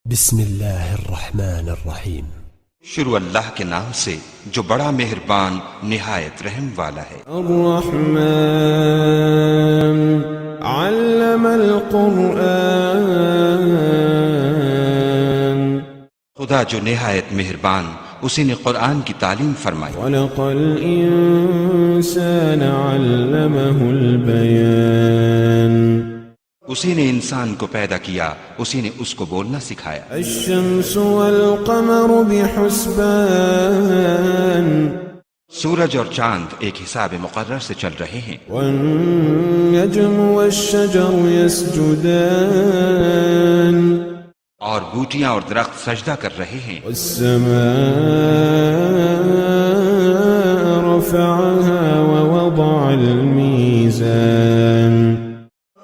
بسم اللہ الرحمن الرحیم۔ شروع اللہ کے نام سے جو بڑا مہربان نہایت رحم والا ہے۔ الرحمن علم القرآن، خدا جو نہایت مہربان اسی نے قرآن کی تعلیم فرمائی۔ خلق الانسان علمہ البیان، اسی نے انسان کو پیدا کیا، اسی نے اس کو بولنا سکھایا۔ الشمس والقمر بحسبان، سورج اور چاند ایک حساب مقرر سے چل رہے ہیں۔ والنجم والشجر يسجدان، اور بوٹیاں اور درخت سجدہ کر رہے ہیں۔ والسماء رفعها ووضع الميزان،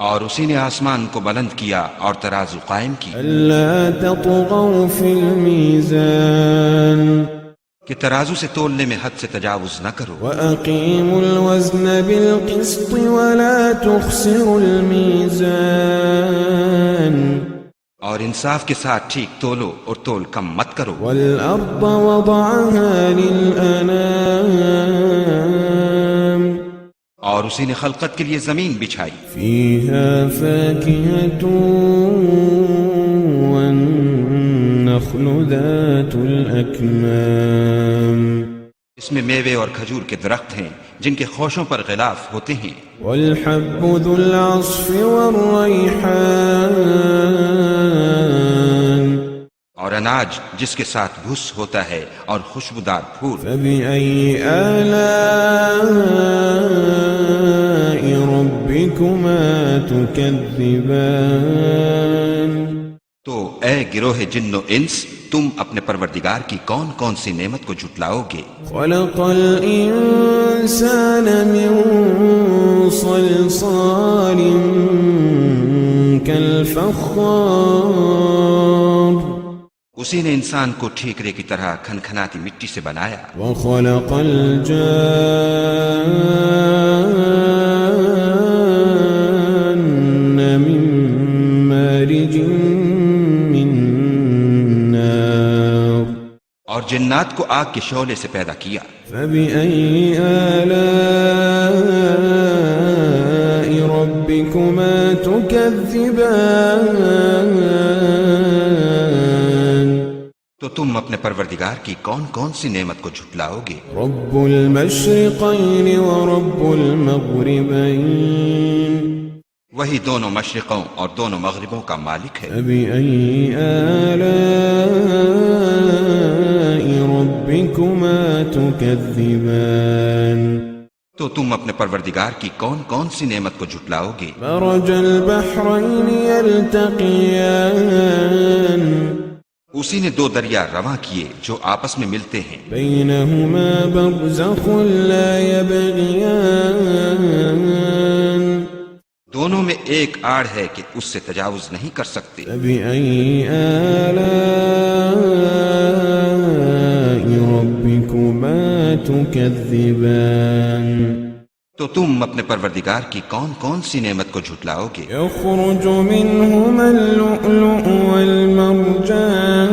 اور اسی نے آسمان کو بلند کیا اور ترازو قائم کی ألا تطغوا في الميزان، کہ ترازو سے تولنے میں حد سے تجاوز نہ کرو۔ وأقيموا الوزن بالقسط ولا تخسروا الميزان، اور انصاف کے ساتھ ٹھیک تولو اور تول کم مت کرو۔ والأرض وضعها للأنام، اور اسی نے خلقت کے لیے زمین بچھائی، فيها فاكهة والنخل ذات الأكمام، اس میں میوے اور کھجور کے درخت ہیں جن کے خوشوں پر غلاف ہوتے ہیں، والحب ذو العصف والريحان، اور اناج جس کے ساتھ بھس ہوتا ہے اور خوشبودار پھول۔ فبأي آلاء ربكما تكذبان، تو اے گروہ جن و انس، تم اپنے پروردگار کی کون کون سی نعمت کو جھٹلاؤ گے؟ خلق الإنسان من صلصال كالفخار، اسی نے انسان کو ٹھیکرے کی طرح کھنکھناتی مٹی سے بنایا۔ وخلق الجان من مارج من نار، اور جنات کو آگ کے شعلے سے پیدا کیا۔ فبأي آلاء ربكما تكذبان، تو تم اپنے پروردگار کی کون کون سی نعمت کو جھٹلاؤ گے؟ رب المشرقين ورب المغربين، وہی دونوں مشرقوں اور دونوں مغربوں کا مالک ہے۔ فبأي آلاء ربكما تكذبان، تو تم اپنے پروردگار کی کون کون سی نعمت کو جھٹلاؤ گے؟ مرج البحرين يلتقيان، اسی نے دو دریا رواں کیے جو آپس میں ملتے ہیں، بينهما برزخ لا يبغيان، دونوں میں ایک آڑ ہے کہ اس سے تجاوز نہیں کر سکتے۔ فبأي آلاء ربكما تكذبان، تو تم اپنے پروردگار کی کون کون سی نعمت کو جھٹلاؤ گے؟ يخرج منهما اللؤلؤ والمرجان،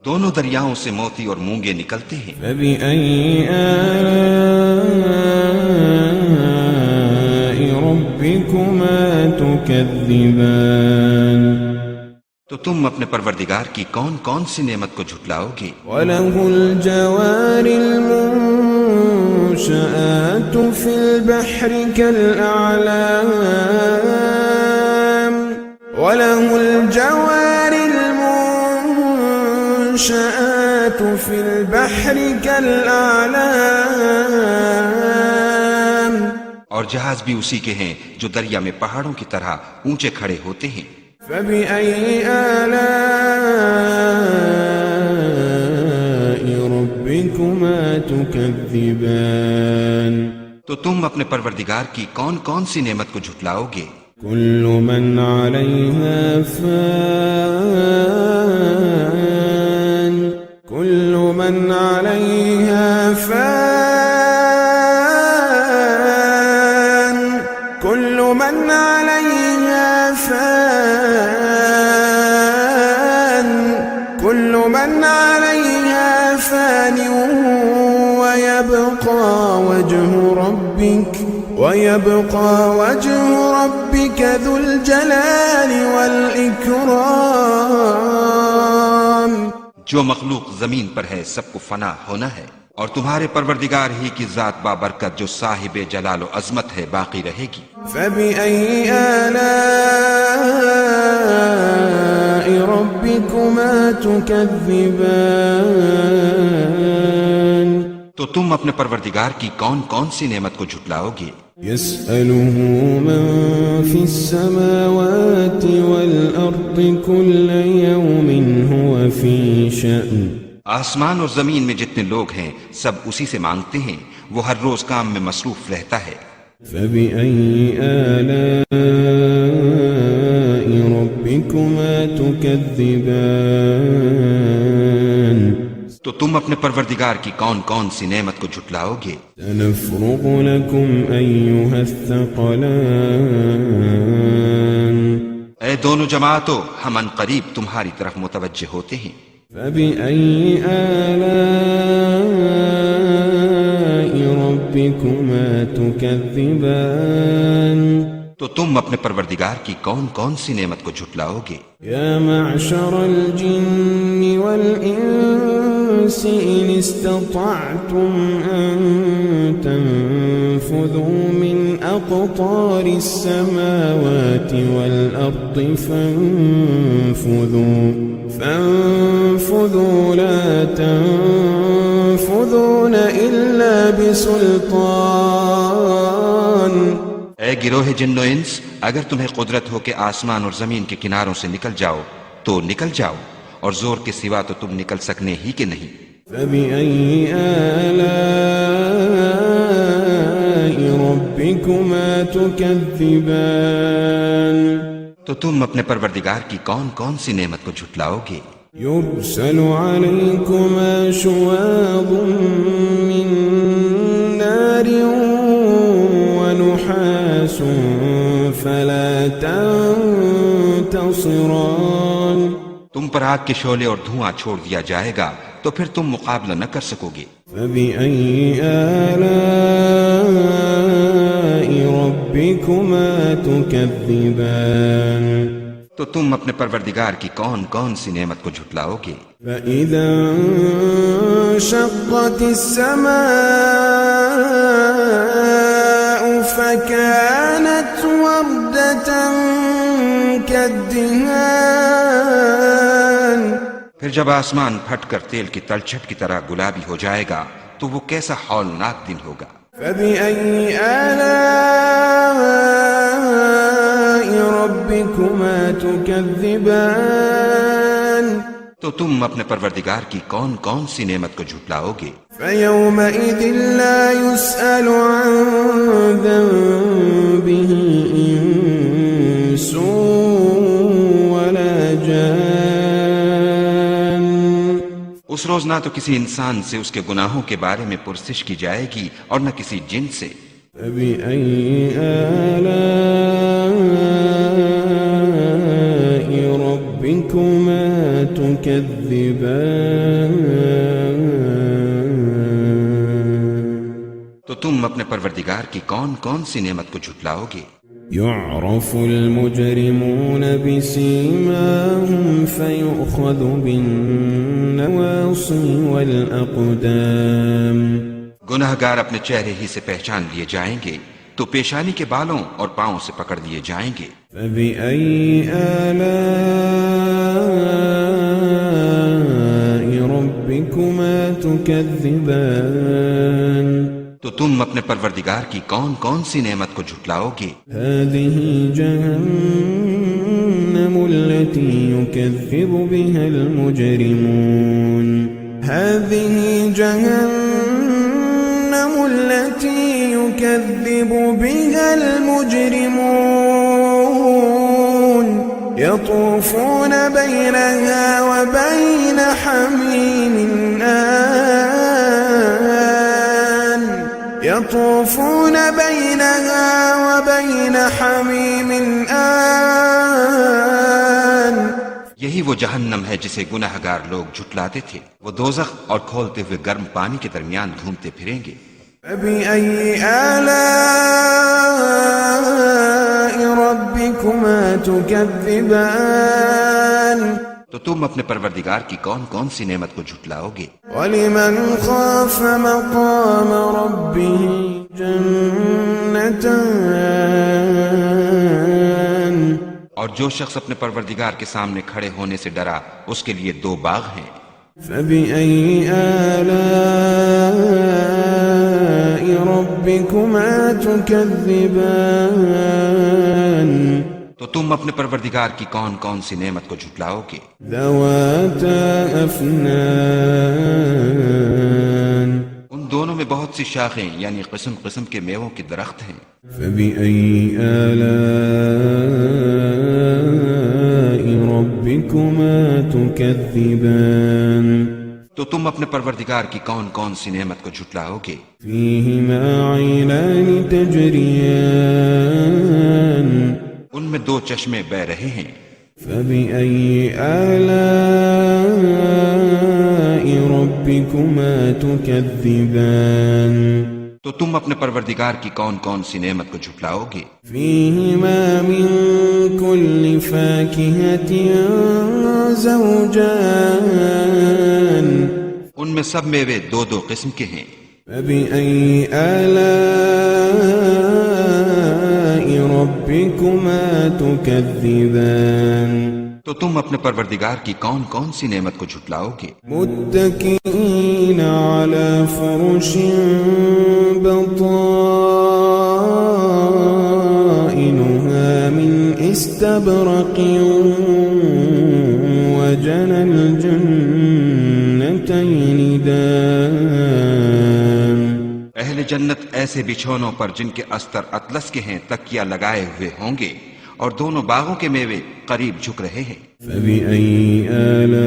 دونوں دریاؤں سے موتی اور مونگے نکلتے ہیں۔ فبأي آلاء ربكما تكذبان، تو تم اپنے پروردگار کی کون کون سی نعمت کو جھٹلاؤ گے؟ وله الجوار المنشآت في البحر كالأعلام، وله الجوار المنشآت في البحر كالأعلام، اور جہاز بھی اسی کے ہیں جو دریا میں پہاڑوں کی طرح اونچے کھڑے ہوتے ہیں۔ فبأي آلاء ربكما تكذبان، تو تم اپنے پروردگار کی کون کون سی نعمت کو جھٹلاؤ گے؟ كل من عليها فان، كل من عليها فان، كل من عليها فان، من عليها فان ويبقى وجه ربك ذو الجلال والإكرام. جو مخلوق زمین پر ہے سب کو فنا ہونا ہے، اور تمہارے پروردگار ہی کی ذات بابرکت جو صاحب جلال و عظمت ہے باقی رہے گی. فبأي آلاء ربكما تكذبان. تو تم اپنے پروردگار کی کون کون سی نعمت کو جھٹلاؤ گے؟ يسأله من في السماوات والأرض كل يوم هو في شأن. آسمان اور زمین میں جتنے لوگ ہیں سب اسی سے مانگتے ہیں، وہ ہر روز کام میں مصروف رہتا ہے. فبأي آلاء ربكما تكذبان. تو تم اپنے پروردگار کی کون کون سی نعمت کو جھٹلاؤ گے؟ سنفرغ لكم أيها الثقلان. اے دونوں جماعتوں، ہم ان قریب تمہاری طرف متوجہ ہوتے ہیں. فبأي آلاء ربكما تكذبان. تو تم اپنے پروردگار کی کون کون سی نعمت کو جھٹلاؤ گے؟ يا معشر الجن والإنس إن استطعتم أن تنفذوا من أقطار السماوات والأرض فانفذوا لا تنفذون إلا بسلطان. اے گروہ جن و انس، اگر تمہیں قدرت ہو کہ آسمان اور زمین کے کناروں سے نکل جاؤ تو نکل جاؤ، اور زور کے سوا تو تم نکل سکنے ہی کہ نہیں. فبأي آلاء ربكما تكذبان. تو تم اپنے پروردگار کی کون کون سی نعمت کو جھٹلاؤ گے؟ يرسل عليكما شواظ من نار ونحاس فلا تنتصران. تم پر آگ کے شعلے اور دھواں چھوڑ دیا جائے گا تو پھر تم مقابلہ نہ کر سکو گے. فبأي آلاء ربكما تكذبان. تو تم اپنے پروردگار کی کون کون سی نعمت کو جھٹلاؤ گے؟ فإذا انشقت السماء فكانت وردة كالدهان. پھر جب آسمان پھٹ کر تیل کی تلچھٹ کی طرح گلابی ہو جائے گا تو وہ کیسا ہولناک دن ہوگا. فبأي آلاء ربكما تكذبان. تو تم اپنے پروردگار کی کون کون سی نعمت کو جھٹلاؤ گے؟ فيومئذ لا يسأل عن ذنبه إنس ولا جان. اس روز نہ تو کسی انسان سے اس کے گناہوں کے بارے میں پرسش کی جائے گی اور نہ کسی جن سے. فبأي آلاء ربكما تكذبان. تو تم اپنے پروردگار کی کون کون سی نعمت کو جھٹلاؤ گے؟ يعرف المجرمون بسيماهم فيؤخذ بالنواصي والأقدام. گناہگار اپنے چہرے ہی سے پہچان لیے جائیں گے تو پیشانی کے بالوں اور پاؤں سے پکڑ لیے جائیں گے. فبأي آلاء ربكما تكذبان. تو تم اپنے پروردگار کی کون کون سی نعمت کو جھٹلاؤ گے؟ هذه جهنم التي يكذب بها المجرمون. هذه جهنم التي يكذب بها المجرمون. يطوفون بينها وبين حميم آن. يطوفون بينها وبين حميم آن. یہی وہ جہنم ہے جسے گناہگار لوگ جھٹلاتے تھے، وہ دوزخ اور کھولتے ہوئے گرم پانی کے درمیان گھومتے پھریں گے۔ فبأي آلاء ربكما تكذبان تو تم اپنے پروردگار کی کون کون سی نعمت کو جھٹلاؤ گے؟ ولمن خاف مقام ربه جنتان اور جو شخص اپنے پروردگار کے سامنے کھڑے ہونے سے ڈرا اس کے لیے 2 باغ ہیں۔ فبأي آلاء ربكما تكذبان تو تم اپنے پروردگار کی کون کون سی نعمت کو جھٹلاؤ گے؟ ذواتا أفنان ان دونوں میں بہت سی شاخیں یعنی قسم قسم کے میووں کے درخت ہیں۔ فبأي آلاء ربكما تكذبان تو تم اپنے پروردگار کی کون کون سی نعمت کو جھٹلاؤ گے؟ فيهما عينان تجريان ان میں 2 چشمے بہ رہے ہیں۔ فبأي آلاء ربكما تكذبان تو تم اپنے پروردگار کی کون کون سی نعمت کو جھٹلاؤ گے؟ فيهما من كل فاكهة زوجان ان میں سب میوے 2 قسم کے ہیں۔ فبأي آلاء ربكما تكذبان تو تم اپنے پروردگار کی کون کون سی نعمت کو جھٹلاؤ گے؟ متكئين على فرش بطائنها من استبرق وجنى الجنتين دان اہل جنت ایسے بچھونوں پر جن کے استر اطلس کے ہیں تکیہ لگائے ہوئے ہوں گے اور دونوں باغوں کے میوے قریب جھک رہے ہیں۔ فبأي آلاء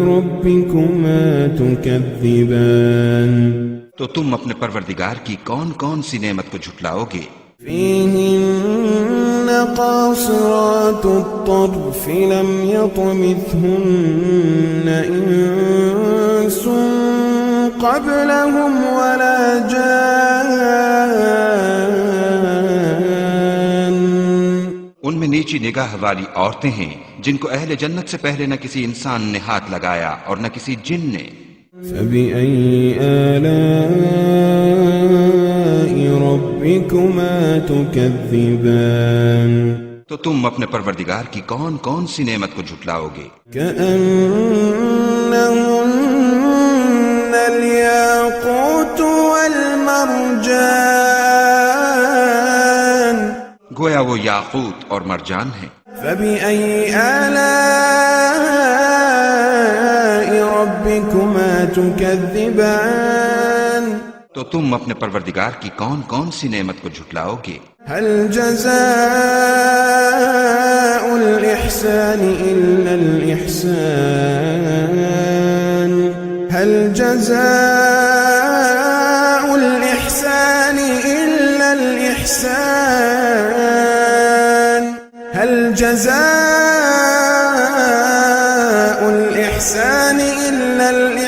ربكما تكذبان تو تم اپنے پروردگار کی کون کون سی نعمت کو جھٹلاؤ گے؟ فيهن قاصرات الطرف لم يطمثهن إنس قبلهم ولا جان ان میں نیچی نگاہ والی عورتیں ہیں جن کو اہل جنت سے پہلے نہ کسی انسان نے ہاتھ لگایا اور نہ کسی جن نے۔ فبأي آلاء ربكما تكذبان تو تم اپنے پروردگار کی کون کون سی نعمت کو جھٹلاؤ گے؟ كأنهن الياقوت والمرجان گویا وہ یاقوت اور مرجان ہیں۔ فبأي آلاء ربكما تكذبان تو تم اپنے پروردگار کی کون کون سی نعمت کو جھٹلاؤ گے؟ هل جزاء الإحسان إلا الإحسان هل جزاء الإحسان إلا الإحسان هل جزاء الإحسان إلا الإحسان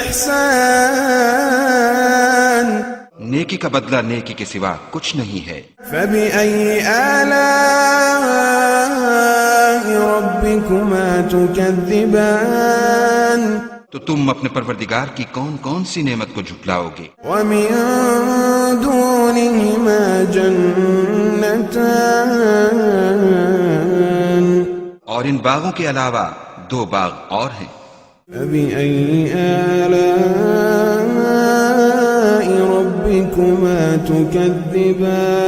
نیکی کا بدلہ نیکی کے سوا کچھ نہیں ہے۔ فبأي آلاء ربكما تكذبان تو تم اپنے پروردگار کی کون کون سی نعمت کو جھٹلاؤ گے؟ ومن دونهما جنتان اور ان باغوں کے علاوہ 2 باغ اور ہیں۔ فبأي آلاء ربكما تكذبان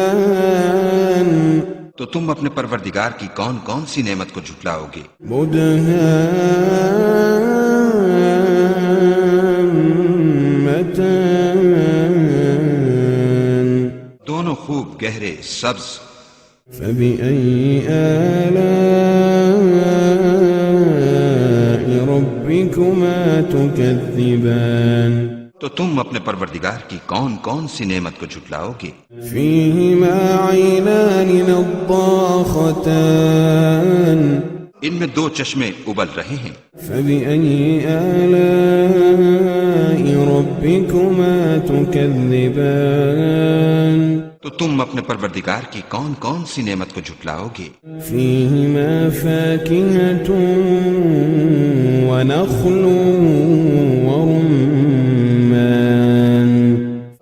تو تم اپنے پروردگار کی کون کون سی نعمت کو جھٹلاؤ گے؟ مدهامتان دونوں خوب گہرے سبز۔ فبأي آلاء ربكما تكذبان تو تم اپنے پروردگار کی کون کون سی نعمت کو جھٹلاؤ گے؟ فيهما عينان نضاختان ان میں دو چشمے ابل رہے ہیں، فبأي آلاء ربكما تكذبان تو تم اپنے پروردگار کی کون کون سی نعمت کو جھٹلاؤ گے؟ فيهما فاكهة ونخل ورمان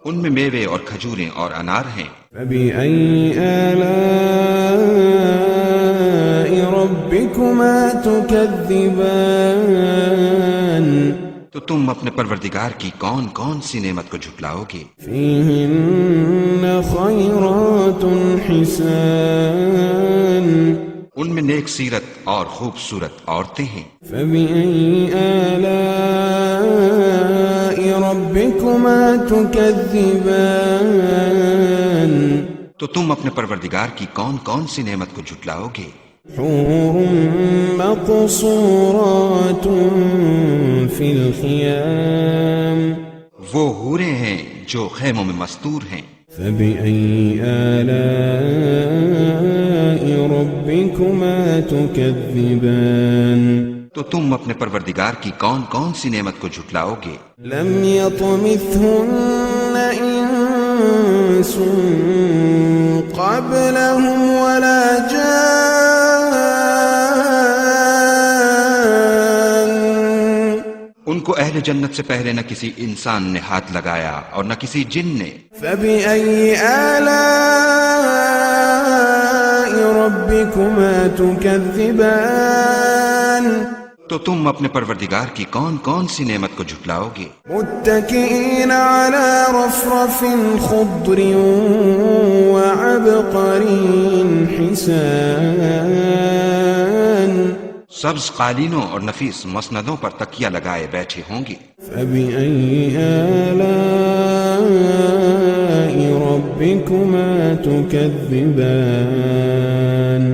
ان میں میوے اور کھجوریں اور انار ہیں۔ فبأي آلاء ربكما تكذبان تو تم اپنے پروردگار کی کون کون سی نعمت کو جھٹلاؤ گے؟ فيهن خيرات حسان ان میں نیک سیرت اور خوبصورت عورتیں ہیں۔ فبأي آلاء ربكما تكذبان تو تم اپنے پروردگار کی کون کون سی نعمت کو جھٹلاؤ گے؟ حور مقصورات في الخيام وہ حوریں ہیں جو خیموں میں مستور ہیں۔ فبأي آلاء ربكما تكذبان تو تم اپنے پروردگار کی کون کون سی نعمت کو جھٹلاؤ گے؟ لم يطمثهن إنس قبلهم ولا جان ان کو اہل جنت سے پہلے نہ کسی انسان نے ہاتھ لگایا اور نہ کسی جن نے۔ فبأي آلاء ربكما تكذبان تو تم اپنے پروردگار کی کون کون سی نعمت کو جھٹلاؤ گے؟ متكئين على رفرف خضر وعبقري حسان سبز قالینوں اور نفیس مسندوں پر تکیہ لگائے بیٹھے ہوں گے۔ فبأي آلاء ربكما تكذبان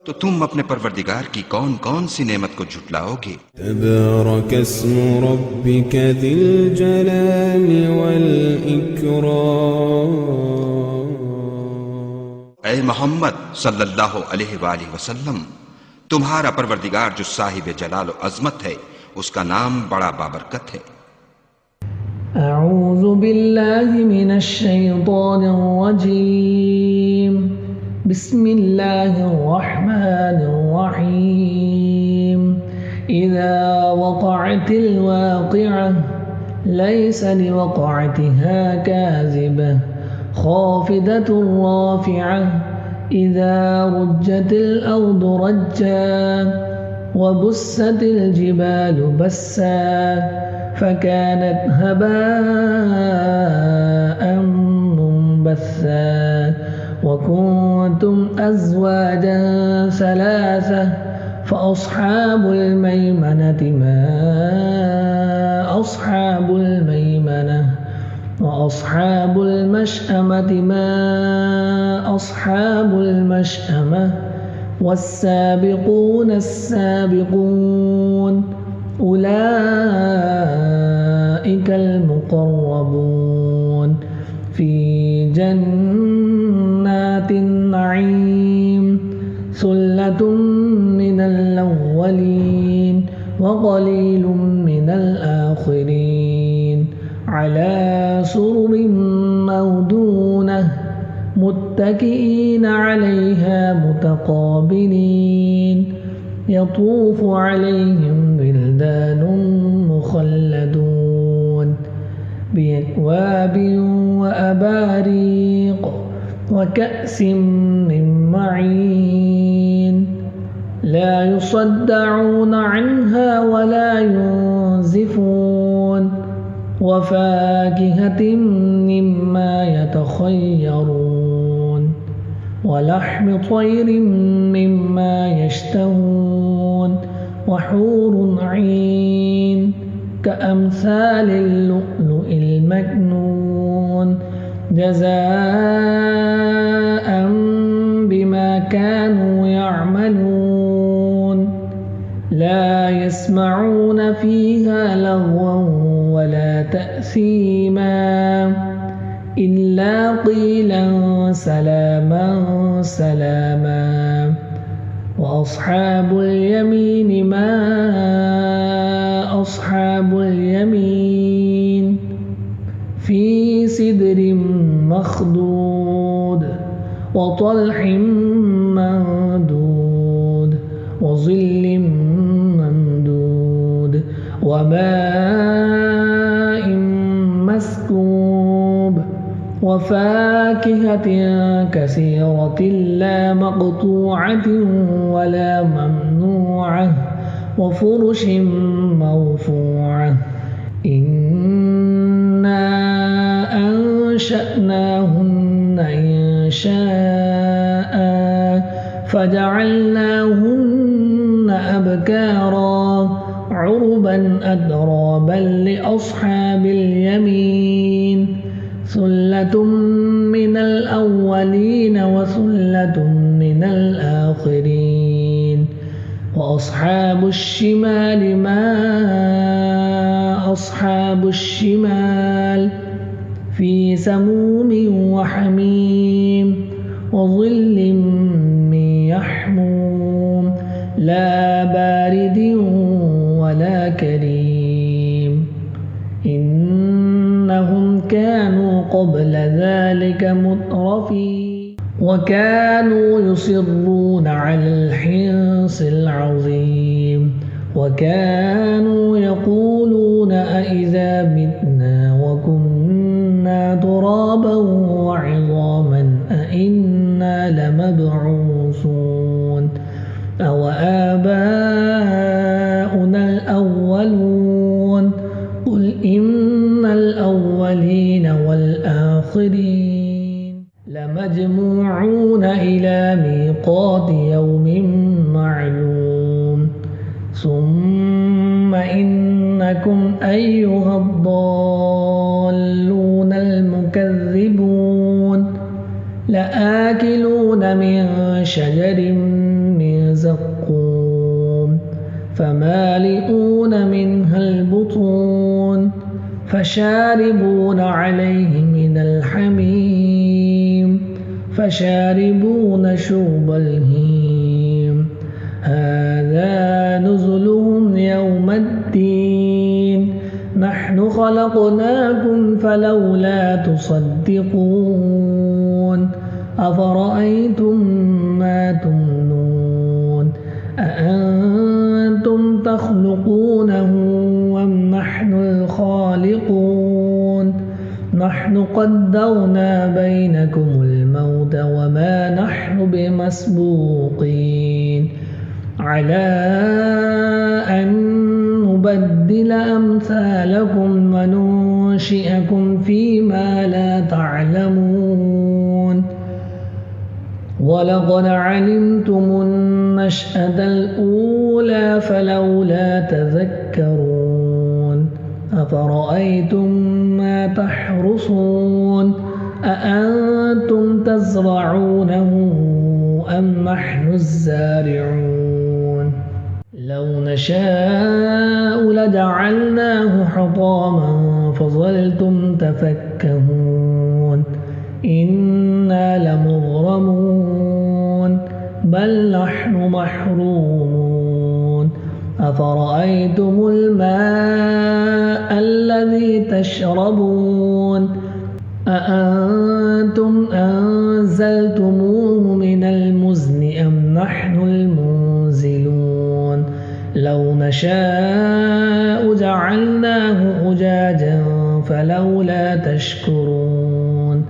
تو تم اپنے پروردگار کی کون کون سی نعمت کو جھٹلاؤ گے؟ تبارك اسم ربك ذي الجلال والإكرام اے محمد صلی اللہ علیہ وآلہ وسلم، تمہارا پروردگار جو صاحب جلال و عظمت ہے، اس کا نام بڑا بابرکت ہے۔ اعوذ باللہ من الشیطان الرجیم، بسم اللہ الرحمن الرحیم۔ اذا وقعت الواقعة ليس لوقعتها كاذبة خافضة رافعة إذا رجت الأرض رجا وبست الجبال بسا فكانت هباء منبثا وكنتم أزواجا ثلاثة فأصحاب الميمنة ما أصحاب الميمنة وأصحاب المشأمة ما أصحاب المشأمة والسابقون السابقون أولئك المقربون في جنات النعيم ثلة من الأولين وقليل من الآخرين على سرر موضونة متكئين عليها متقابلين يطوف عليهم ولدان مخلدون بأكواب وأباريق وكأس من معين لا يصدعون عنها ولا ينزفون وفاكهة مما يتخيرون ولحم طير مما يشتهون وحور عين كأمثال اللؤلؤ المكنون جزاء بما كانوا يعملون لا يسمعون فيها لغوا ولا تأثيما إلا قيلا سلاما سلاما. وأصحاب اليمين ما أصحاب اليمين في سدر مخضود وطلح منضود وظل ممدود وماء مسكوب وفاكهة كثيرة لا مقطوعة ولا ممنوعة وفرش مرفوعة. إنا أنشأناهن إنشاء فجعلناهن أبكارا عربا أترابا لأصحاب اليمين ثلة من الأولين وثلة من الآخرين. وأصحاب الشمال ما أصحاب الشمال في سموم وحميم وظل من يحموم لا بارد ولا كريم. إنهم كانوا قبل ذلك مترفين وكانوا يصرون على الحنص العظيم وكانوا يقولون أإذا متنا وكنا ترابا وعظاما أإنا لمبعوثون أو آباؤنا الأولون قل إن الأولين والآخرين لمجموعون إلى ميقات يوم معلوم. ثم إنكم أيها الضالون المكذبون لآكلون من شجر من زقوم فمالئون منها البطون فشاربون عليه من الحميم فشاربون شرب الهيم. هذا نزلهم يوم الدين نحن خلقناكم فلولا تصدقون. أفرأيتم ما تمنون أأنتم تخلقونه أم نحن الخالقون. نحن قدرنا بينكم الموت وما نحن بمسبوقين على أن نبدل أمثالكم وننشئكم فيما لا تعلمون. ولقد علمتم النشأة الأولى فلولا تذكرون. أفرأيتم ما تحرثون أأنتم تزرعونه أم نحن الزارعون. لو نشاء لجعلناه حطاما فظلتم تفكهون. إنا لمغرمون بل نحن محرومون. أفرأيتم الماء الذي تشربون أأنتم أنزلتموه من المزن أم نحن المنزلون. لو نشاء جعلناه أجاجا فلولا تشكرون.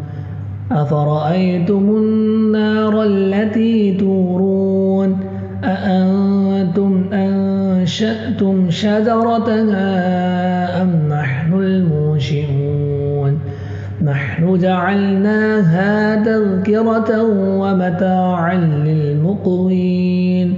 أفرأيتم النار التي تورون أأنتم أنشأتم شجرتها أم نحن المنشئون. نحن جعلناها تذكرة ومتاعا للمقوين.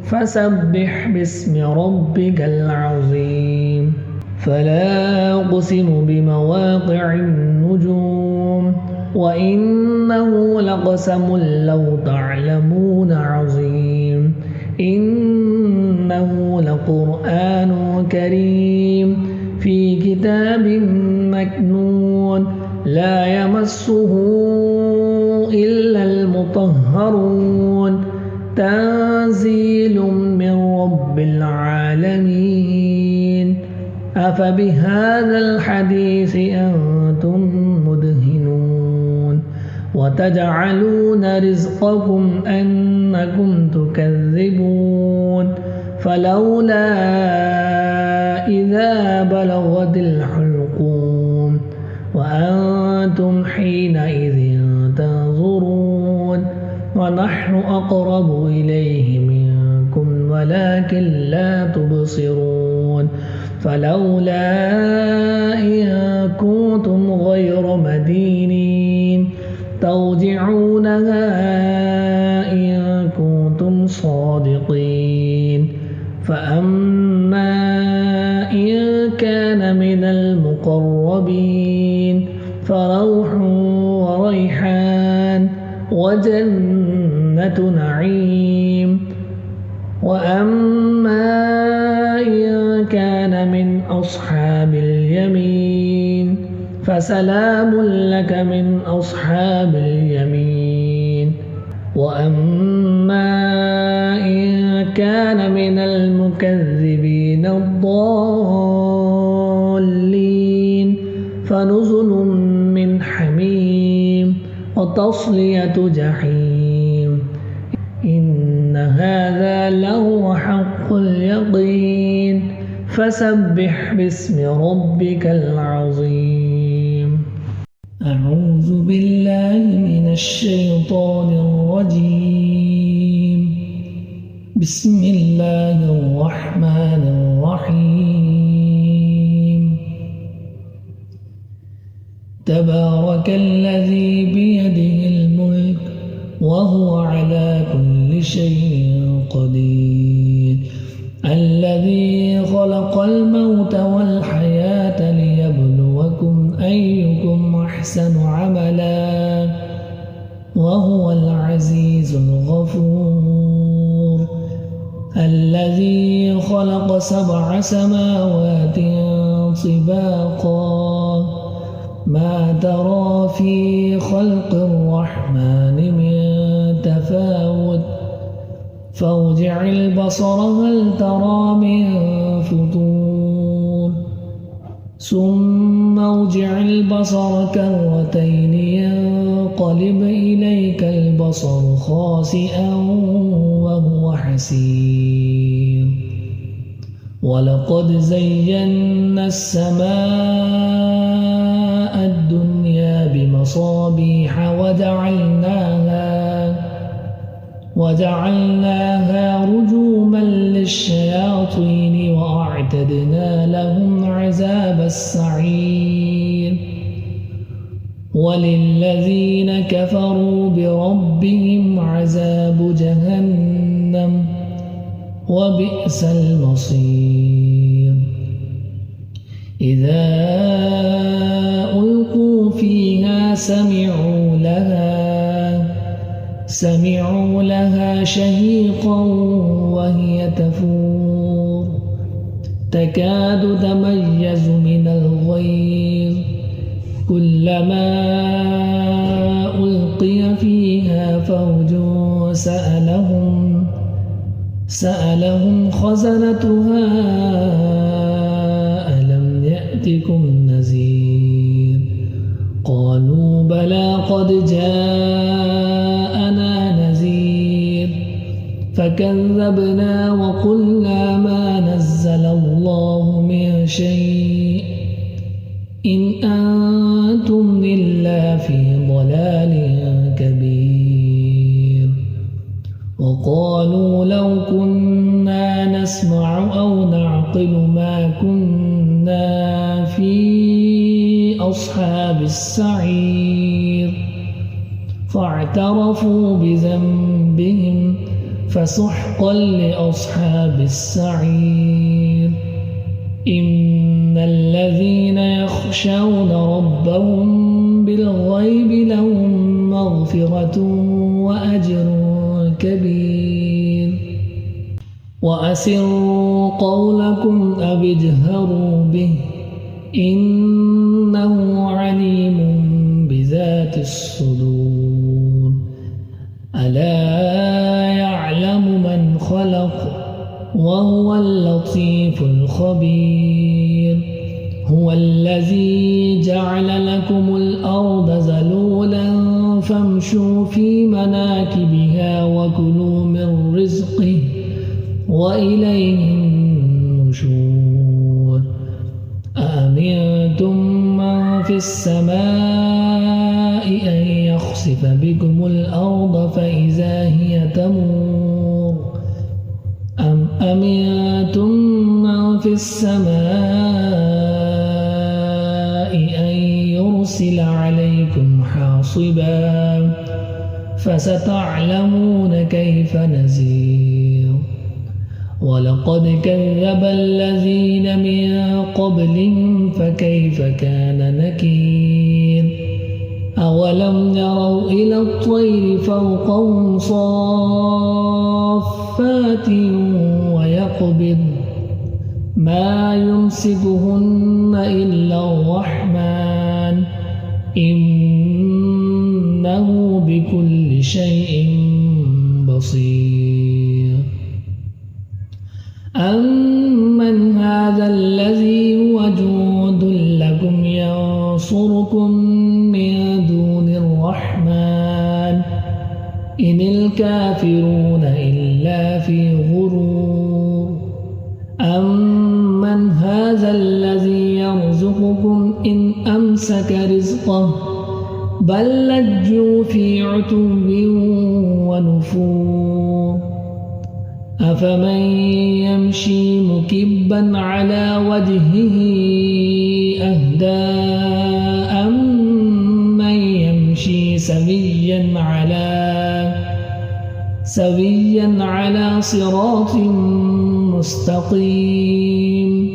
فسبح باسم ربك العظيم. فلا أقسم بمواقع النجوم وإنه لقسم لو تعلمون عظيم. إنه لقرآن كريم في كتاب تنزيل من رب العالمين أفبهذا الحديث أنتم مدهنون وتجعلون رزقكم أنكم تكذبون فلولا إذا بلغت الحلقوم وأنتم حينئذ تنظرون ونحن أقرب إليه منكم ولكن لا تبصرون فلولا إن كنتم غير مدينين ترجعونها إن كنتم صادقين فأما إن كان من المقربين فروح وريحان وجنة نعيم وأما إن كان من أصحاب اليمين فسلام لك من أصحاب اليمين وأما إن كان من المكذبين الضالين فنزل من حميم وتصلية جحيم إن هذا لهو حق اليقين فسبح باسم ربك العظيم أعوذ بالله من الشيطان الرجيم بسم الله الرحمن الرحيم تبارك الذي بيده الملك وهو على كل شيء قدير الذي خلق الموت والحياة ليبلوكم أيكم أحسن عملا وهو العزيز الغفور الذي خلق 7 سماوات طباقا ما ترى في خلق الرحمن من تفاوت فارجع البصر هل ترى من فطور ثم ارجع البصر كرتين ينقلب إليك البصر خاسئا وهو حسير ولقد زينا السماء الدنيا بمصابيح وجعلناها رجوما للشياطين وأعتدنا لهم عذاب السعير وللذين كفروا بربهم عذاب جهنم وبئس المصير إذا ألقوا فيها سمعوا لها شهيقا وهي تفور تكاد تميز من الغيظ كلما ألقي فيها فوج سألهم خزنتها ألم يأتكم نذير قالوا بلى قد جاءنا نذير فكذبنا وقلنا ما نزل الله من شيء إن أنتم إلا في ضلال كبير وقالوا لو كنا نسمع أو نعقل ما كنا في أصحاب السعير فاعترفوا بذنبهم فسحقا لأصحاب السعير إن الذين يخشون ربهم بالغيب لهم مغفرة وأجر كبير وأسروا قولكم أو اجهروا به إنه عليم بذات الصدور ألا يعلم من خلق وهو اللطيف الخبير هو الذي جعل لكم الأرض ذلولا فامشوا في مناكبها وكلوا من رزقه وإليه النشور أأمنتم من في السماء أن يخسف بكم الأرض فإذا هي تمور أم أمنتم من في السماء أن يرسل عليكم حاصبا فستعلمون كيف نذير ولقد كذب الذين من قبلهم فكيف كان نكير أولم يروا إلى الطير فوقهم صافات ويقبض ما يمسكهن إلا الرحمن إنه بكل شيء بصير أمن هذا الذي هو جند لكم ينصركم من دون الرحمن إن الكافرون إلا في غرور أمن هذا الذي يرزقكم إن أمسك رزقه بل لجوا في عتو ونفور أفمن يمشي مكبا على وجهه أهدى أمن يمشي سويا على صراط مستقيم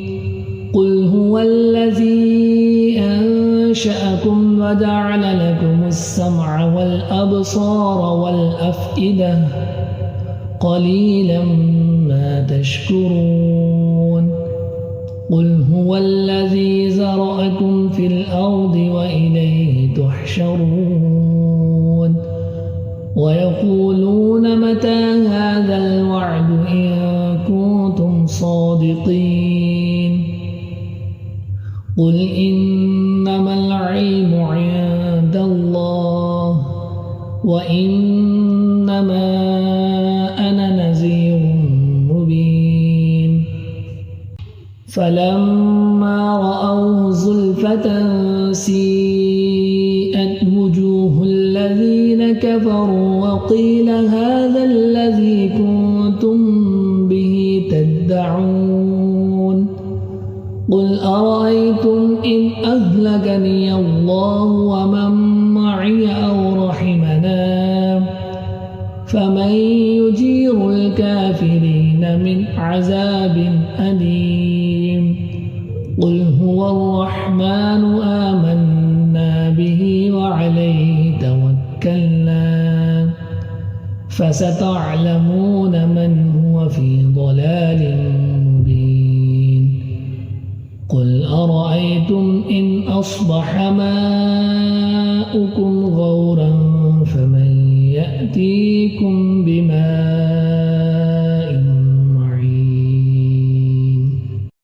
قل هو الذي أنشأكم وجعل لكم السمع والأبصار والأفئدة قليلا ما تشكرون قل هو الذي ذرأكم في الأرض وإليه تحشرون ويقولون متى هذا الوعد إن كنتم صادقين قل إنما العلم عند الله وإنما أنا نذير مبين فلما رأوه زلفة سيئت وجوه الذين كفروا وقيل هذا الذي كنتم به تدعون قل أرأيتم إن أهلكني الله ومن معي أو رحمنا فمن يجير الكافرين من عذاب أليم قل هو الرحمن آمنا به وعليه توكلنا فستعلمون من هو في ضلال مبين قل أرأيتم إن أصبح ماؤكم غورا فمن يأتيكم بماء